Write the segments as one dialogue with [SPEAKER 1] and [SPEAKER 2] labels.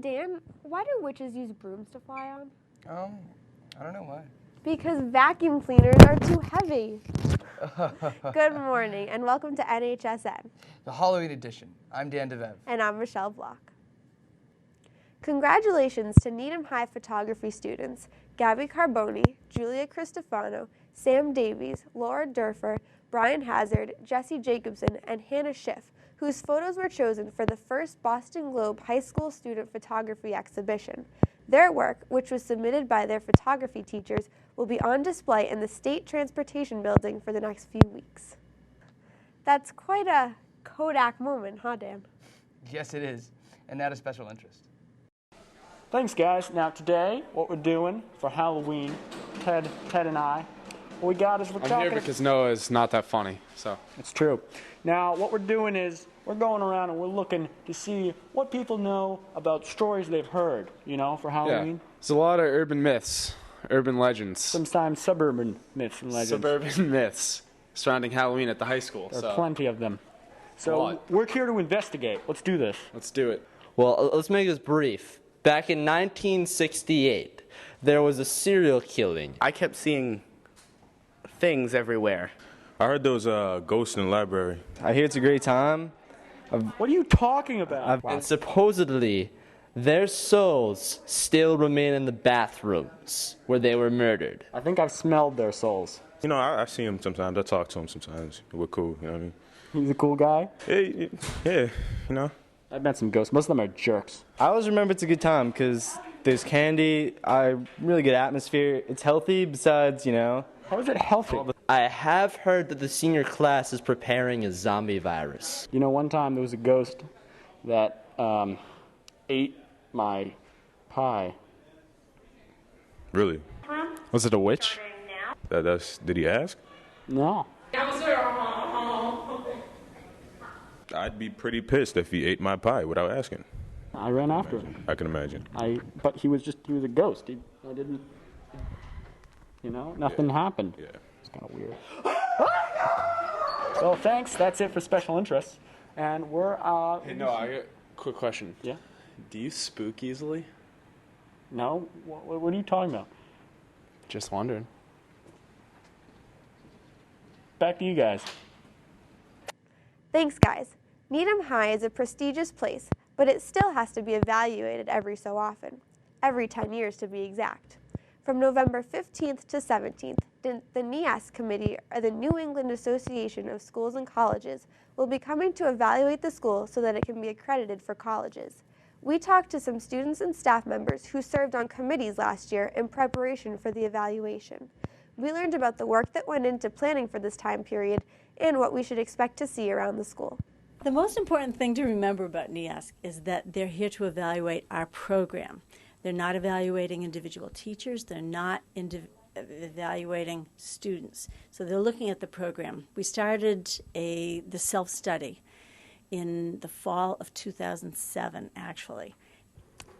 [SPEAKER 1] Dan, why do witches use brooms to fly on?
[SPEAKER 2] I don't know why.
[SPEAKER 1] Because vacuum cleaners are too heavy. Good morning and welcome to NHSN.
[SPEAKER 2] The Halloween edition. I'm Dan DeVev.
[SPEAKER 1] And I'm Michelle Block. Congratulations to Needham High photography students Gabby Carboni, Julia Cristofano, Sam Davies, Laura Durfer, Brian Hazard, Jesse Jacobson, and Hannah Schiff, whose photos were chosen for the first Boston Globe High School Student Photography Exhibition. Their work, which was submitted by their photography teachers, will be on display in the State Transportation Building for the next few weeks. That's quite a Kodak moment, huh, Dan?
[SPEAKER 2] Yes, it is. And now to special interest.
[SPEAKER 3] Thanks, guys. Now today, what we're doing for Halloween, Ted and I, what we got is we're talking...
[SPEAKER 4] I'm here because Noah is not that funny, so...
[SPEAKER 3] It's true. Now, what we're doing is we're going around and we're looking to see what people know about stories they've heard, for Halloween.
[SPEAKER 4] Yeah. There's a lot of urban myths, urban legends.
[SPEAKER 3] Sometimes suburban myths and legends.
[SPEAKER 4] Suburban myths surrounding Halloween at the high school.
[SPEAKER 3] There are plenty of them. So we're here to investigate. Let's do this.
[SPEAKER 4] Let's do it.
[SPEAKER 5] Well, let's make this brief. Back in 1968, there was a serial killing.
[SPEAKER 6] I kept seeing things everywhere.
[SPEAKER 7] I heard there was a ghost in the library.
[SPEAKER 8] I hear it's a great time.
[SPEAKER 3] What are you talking about?
[SPEAKER 5] And supposedly, their souls still remain in the bathrooms where they were murdered.
[SPEAKER 3] I think I've smelled their souls.
[SPEAKER 7] I see him sometimes. I talk to him sometimes. We're cool, you know what I mean?
[SPEAKER 3] He's a cool guy?
[SPEAKER 7] Yeah.
[SPEAKER 3] I've met some ghosts. Most of them are jerks.
[SPEAKER 8] I always remember it's a good time because there's candy, really good atmosphere. It's healthy besides,
[SPEAKER 3] How is it healthy?
[SPEAKER 5] I have heard that the senior class is preparing a zombie virus.
[SPEAKER 3] One time there was a ghost that ate my pie.
[SPEAKER 7] Really?
[SPEAKER 4] Was it a witch?
[SPEAKER 7] Did he ask?
[SPEAKER 3] No.
[SPEAKER 7] I'd be pretty pissed if he ate my pie without asking.
[SPEAKER 3] I ran after him.
[SPEAKER 7] I can imagine.
[SPEAKER 3] But he was a ghost. I didn't, nothing happened.
[SPEAKER 7] Yeah.
[SPEAKER 3] It's kind of weird. Well, thanks. That's it for special interests. And we're,
[SPEAKER 4] Hey, no, I got a quick question.
[SPEAKER 3] Yeah?
[SPEAKER 4] Do you spook easily?
[SPEAKER 3] No? What are you talking about?
[SPEAKER 4] Just wondering.
[SPEAKER 3] Back to you guys.
[SPEAKER 1] Thanks, guys. Needham High is a prestigious place, but it still has to be evaluated every so often, every 10 years to be exact. From November 15th to 17th, the NEASC Committee, or the New England Association of Schools and Colleges, will be coming to evaluate the school so that it can be accredited for colleges. We talked to some students and staff members who served on committees last year in preparation for the evaluation. We learned about the work that went into planning for this time period and what we should expect to see around the school.
[SPEAKER 9] The most important thing to remember about NEASC is that they're here to evaluate our program. They're not evaluating individual teachers. They're not evaluating students. So they're looking at the program. We started the self-study in the fall of 2007, actually.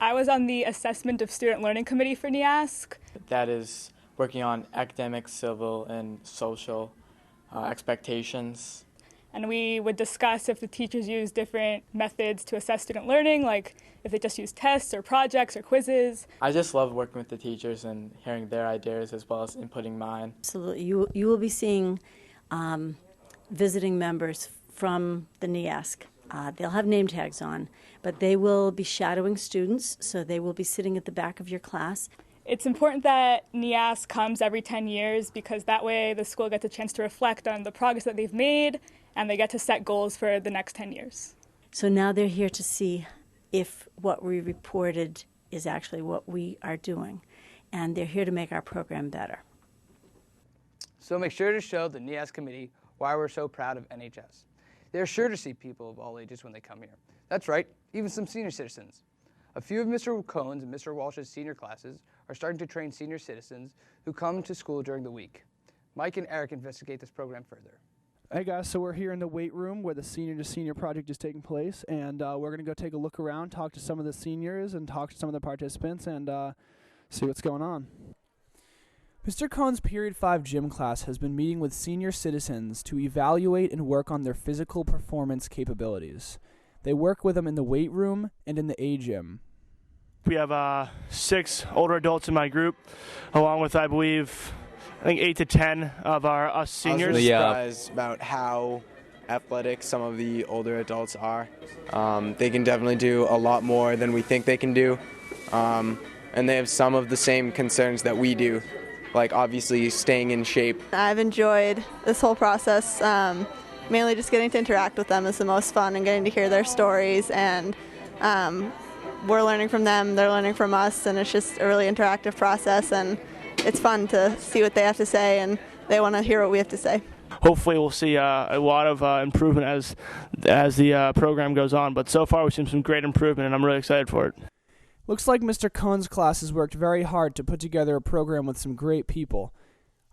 [SPEAKER 10] I was on the Assessment of Student Learning Committee for NEASC.
[SPEAKER 11] That is working on academic, civil, and social expectations.
[SPEAKER 10] And we would discuss if the teachers use different methods to assess student learning, like if they just use tests or projects or quizzes.
[SPEAKER 11] I just love working with the teachers and hearing their ideas as well as inputting mine.
[SPEAKER 9] Absolutely. You will be seeing visiting members from the NEASC. They'll have name tags on, but they will be shadowing students, so they will be sitting at the back of your class.
[SPEAKER 10] It's important that NEASC comes every 10 years because that way the school gets a chance to reflect on the progress that they've made and they get to set goals for the next 10 years.
[SPEAKER 9] So now they're here to see if what we reported is actually what we are doing, and they're here to make our program better.
[SPEAKER 2] So make sure to show the NEASC committee why we're so proud of NHS. They're sure to see people of all ages when they come here. That's right, even some senior citizens. A few of Mr. Cohen's and Mr. Walsh's senior classes are starting to train senior citizens who come to school during the week. Mike and Eric investigate this program further.
[SPEAKER 12] Hey guys, so we're here in the weight room where the Senior to Senior project is taking place, and we're going to go take a look around, talk to some of the seniors and talk to some of the participants and see what's going on. Mr. Cohn's Period 5 gym class has been meeting with senior citizens to evaluate and work on their physical performance capabilities. They work with them in the weight room and in the A gym.
[SPEAKER 13] We have 6 older adults in my group, along with, I think 8 to 10 of us seniors.
[SPEAKER 14] I was really surprised about how athletic some of the older adults are. They can definitely do a lot more than we think they can do. And they have some of the same concerns that we do, like obviously staying in shape.
[SPEAKER 15] I've enjoyed this whole process. Mainly just getting to interact with them is the most fun, and getting to hear their stories, and we're learning from them, they're learning from us, and it's just a really interactive process, and it's fun to see what they have to say, and they want to hear what we have to say.
[SPEAKER 13] Hopefully we'll see a lot of improvement as the program goes on, but so far we've seen some great improvement, and I'm really excited for it.
[SPEAKER 12] Looks like Mr. Cohn's class has worked very hard to put together a program with some great people.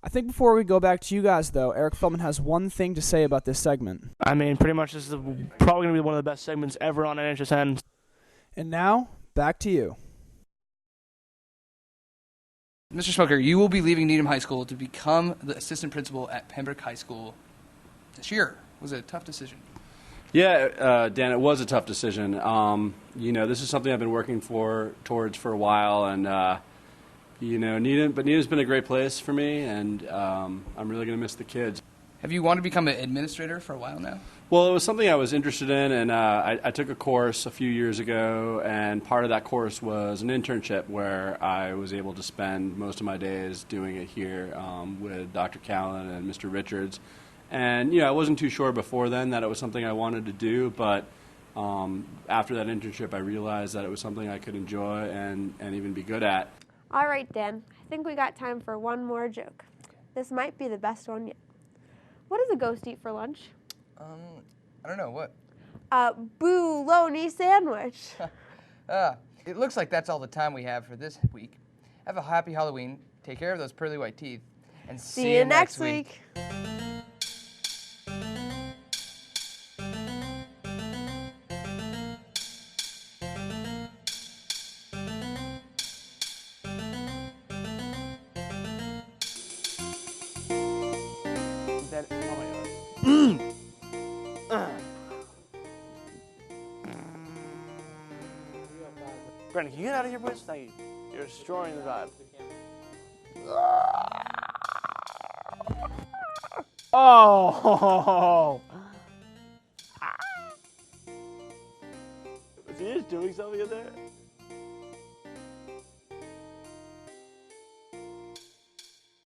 [SPEAKER 12] I think before we go back to you guys, though, Eric Feldman has one thing to say about this segment.
[SPEAKER 13] I mean, pretty much this is probably going to be one of the best segments ever on NHSN.
[SPEAKER 12] And now, back to you.
[SPEAKER 2] Mr. Smoker, you will be leaving Needham High School to become the assistant principal at Pembroke High School this year. Was it a tough decision?
[SPEAKER 16] Yeah, Dan, it was a tough decision. This is something I've been working towards for a while, and Needham's been a great place for me, and I'm really going to miss the kids.
[SPEAKER 2] Have you wanted to become an administrator for a while now?
[SPEAKER 16] Well, it was something I was interested in, and I took a course a few years ago, and part of that course was an internship where I was able to spend most of my days doing it here with Dr. Callan and Mr. Richards. And, I wasn't too sure before then that it was something I wanted to do, but after that internship, I realized that it was something I could enjoy and even be good at.
[SPEAKER 1] All right, Dan, I think we got time for one more joke. This might be the best one yet. What does a ghost eat for lunch?
[SPEAKER 2] I don't know, what?
[SPEAKER 1] A bologna sandwich.
[SPEAKER 2] It looks like that's all the time we have for this week. Have a happy Halloween, take care of those pearly white teeth, and
[SPEAKER 1] see you next week.
[SPEAKER 13] Brandon, can you get out of here, please? Thank you. You're destroying the vibe. Oh! Was he just doing something in there?